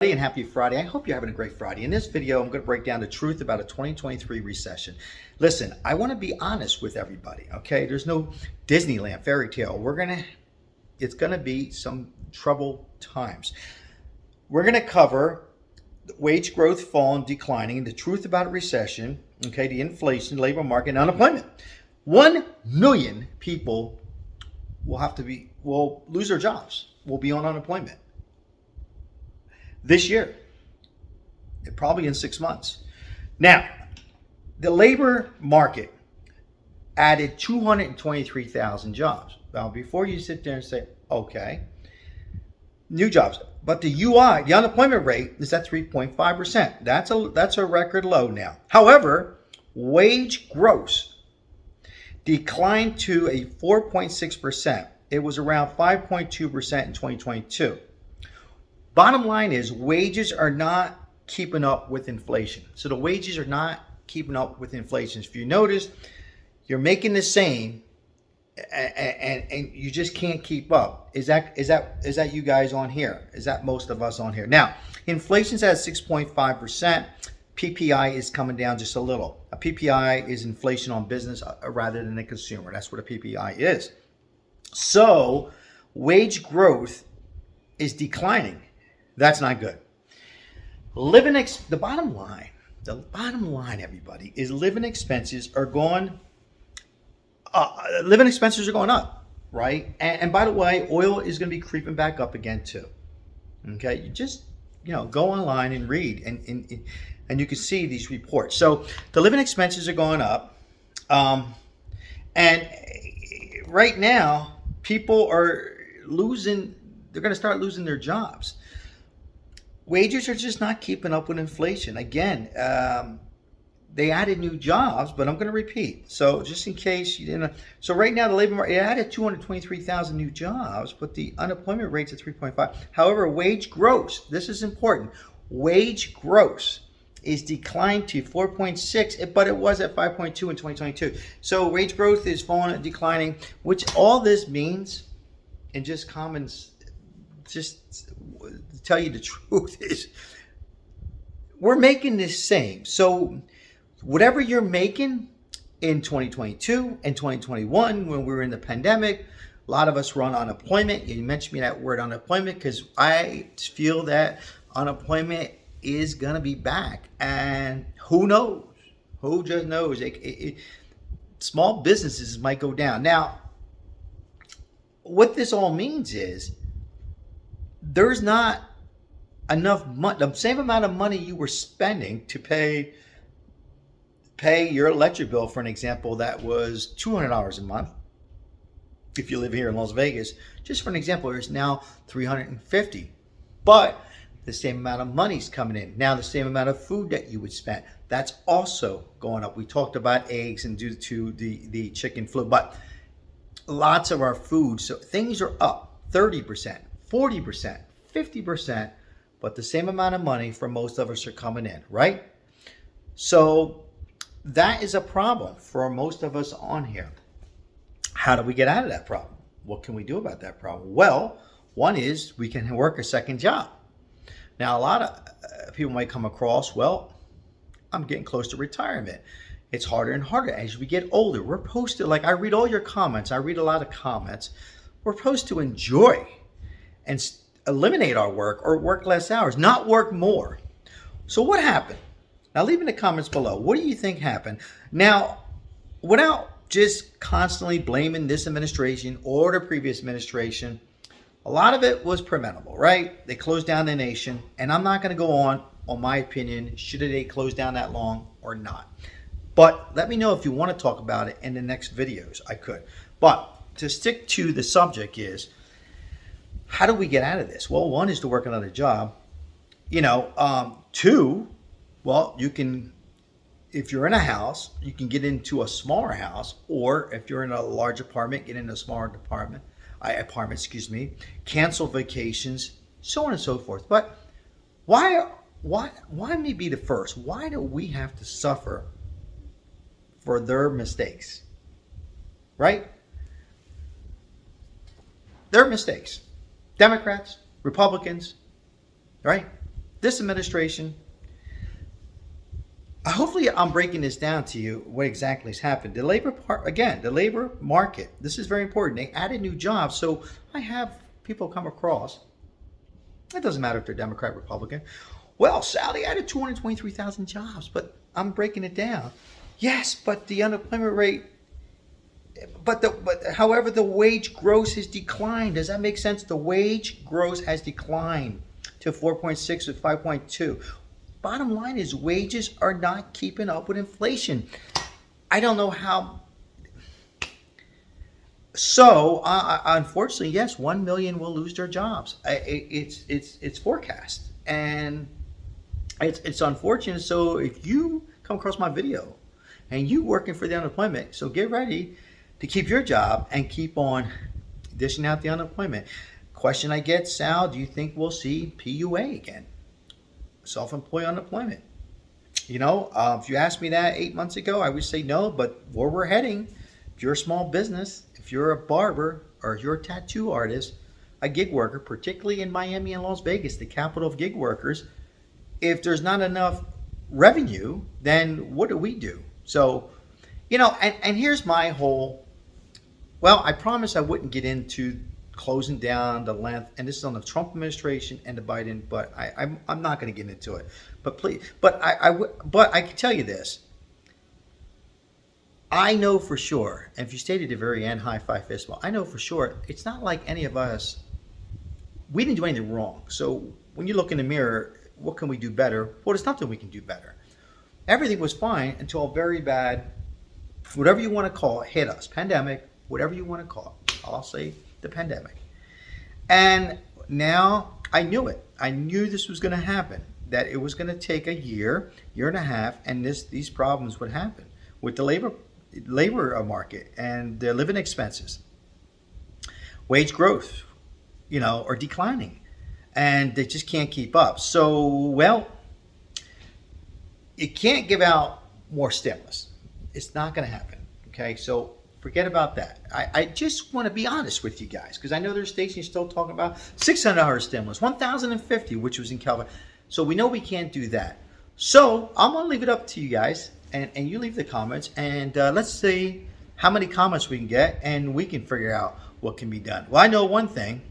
And happy Friday. I hope you're having a great Friday. In this video, I'm going to break down the truth about a 2023 recession. Listen, I want to be honest with everybody, okay? There's no Disneyland fairy tale. It's going to be some troubled times. We're going to cover wage growth falling, declining, the truth about a recession, okay, the inflation, labor market, and unemployment. 1 million people will lose their jobs, will be on unemployment this year, probably in 6 months. Now, the labor market added 223,000 jobs. Now, before you sit there and say, okay, new jobs, but the UI, the unemployment rate, is at 3.5%. That's a record low now. However, wage growth declined to a 4.6%. It was around 5.2% in 2022. Bottom line is wages are not keeping up with inflation. So the wages are not keeping up with inflation. If you notice, you're making the same and you just can't keep up. Is that you guys on here? Is that most of us on here? Now, inflation's at 6.5%. PPI is coming down just a little. A PPI is inflation on business rather than the consumer. That's what a PPI is. So wage growth is declining. That's not good. The bottom line, everybody, is living expenses are going up, right? And by the way, oil is going to be creeping back up again too. Okay, you just go online and read, and you can see these reports. So the living expenses are going up, and right now people are losing. They're going to start losing their jobs. Wages are just not keeping up with inflation. Again, they added new jobs, but I'm going to repeat. So just in case you didn't know. So right now, the labor market added 223,000 new jobs, but the unemployment rate's at 3.5. However, wage growth, this is important, wage growth is declined to 4.6, but it was at 5.2 in 2022. So wage growth is falling and declining, which all this means, in just to tell you the truth, is we're making this same. So whatever you're making in 2022 and 2021, when we were in the pandemic, a lot of us were on unemployment. You mentioned me that word unemployment because I feel that unemployment is going to be back. And who knows? Who just knows? Small businesses might go down. Now, what this all means is there's not enough money, the same amount of money you were spending to pay your electric bill, for an example, that was $200 a month. If you live here in Las Vegas, just for an example, it's now $350. But the same amount of money's coming in. Now the same amount of food that you would spend, that's also going up. We talked about eggs and due to the chicken flu, but lots of our food, so things are up 30%, 40%, 50%, but the same amount of money for most of us are coming in, right? So that is a problem for most of us on here. How do we get out of that problem? What can we do about that problem? Well, one is we can work a second job. Now, a lot of people might come across, well, I'm getting close to retirement. It's harder and harder as we get older. We're supposed to, like, I read all your comments. I read a lot of comments. We're supposed to enjoy and eliminate our work or work less hours, not work more. So what happened? Now leave in the comments below. What do you think happened? Now, without just constantly blaming this administration or the previous administration, a lot of it was preventable, right? They closed down the nation, and I'm not going to go on my opinion, should they close down that long or not. But let me know if you want to talk about it in the next videos. I could. But to stick to the subject is, how do we get out of this? Well, one is to work another job. Two, well, you can, if you're in a house, you can get into a smaller house, or if you're in a large apartment, get into a smaller apartment, cancel vacations, so on and so forth. But why me be the first? Why do we have to suffer for their mistakes? Right? Their mistakes. Democrats, Republicans, right? this administration, hopefully I'm breaking this down to you, what exactly has happened. The labor part, again, the labor market, this is very important. They added new jobs. So I have people come across, it doesn't matter if they're Democrat, Republican. Well, Sally added 223,000 jobs, but I'm breaking it down. Yes, but the unemployment rate, however, the wage growth has declined. Does that make sense? The wage growth has declined to 4.6 or 5.2. Bottom line is wages are not keeping up with inflation. I don't know how. So, unfortunately, yes, 1 million will lose their jobs. It's forecast, and it's unfortunate. So, if you come across my video and you working for the unemployment, so get ready to keep your job and keep on dishing out the unemployment. Question I get, Sal, do you think we'll see PUA again? Self-employed unemployment. If you asked me that 8 months ago, I would say no, but where we're heading, if you're a small business, if you're a barber or if you're a tattoo artist, a gig worker, particularly in Miami and Las Vegas, the capital of gig workers, if there's not enough revenue, then what do we do? So, and here's my whole, well, I promised I wouldn't get into closing down the length, and this is on the Trump administration and the Biden, but I'm not going to get into it. But please, but I can tell you this. I know for sure, and if you stayed at the very end, high five fist bump, I know for sure it's not like any of us, we didn't do anything wrong. So when you look in the mirror, what can we do better? Well, there's nothing we can do better. Everything was fine until a very bad, whatever you want to call it, hit us. Pandemic, whatever you want to call it. I'll say the pandemic. And now I knew it. I knew this was going to happen, that it was going to take a year and a half, and these problems would happen with the labor market and the living expenses. Wage growth, are declining, and they just can't keep up. So, well, you can't give out more stimulus. It's not going to happen. Okay, so forget about that. I just want to be honest with you guys, because I know there's stations still talking about $600 stimulus, $1,050, which was in California. So we know we can't do that. So I'm going to leave it up to you guys, and you leave the comments, and let's see how many comments we can get, and we can figure out what can be done. Well, I know one thing.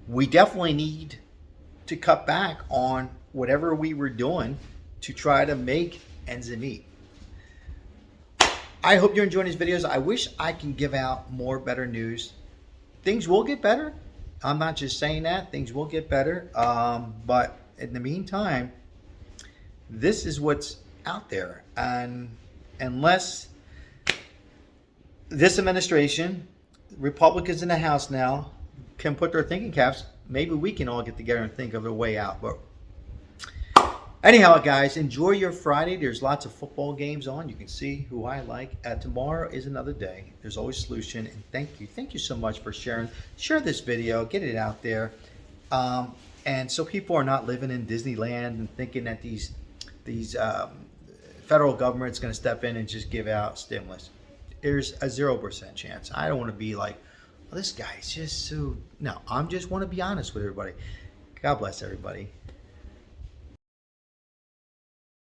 We definitely need to cut back on whatever we were doing to try to make ends meet. I hope you're enjoying these videos. I wish I can give out more better news. Things will get better. I'm not just saying that. Things will get better. But in the meantime, this is what's out there. And unless this administration, Republicans in the House now, can put their thinking caps, maybe we can all get together and think of a way out. But anyhow, guys, enjoy your Friday. There's lots of football games on. You can see who I like. Tomorrow is another day. There's always a solution. And thank you. Thank you so much for sharing. Share this video. Get it out there. And so people are not living in Disneyland and thinking that these federal government's going to step in and just give out stimulus. There's a 0% chance. I don't want to be like, well, this guy's just so... No, I just want to be honest with everybody. God bless everybody.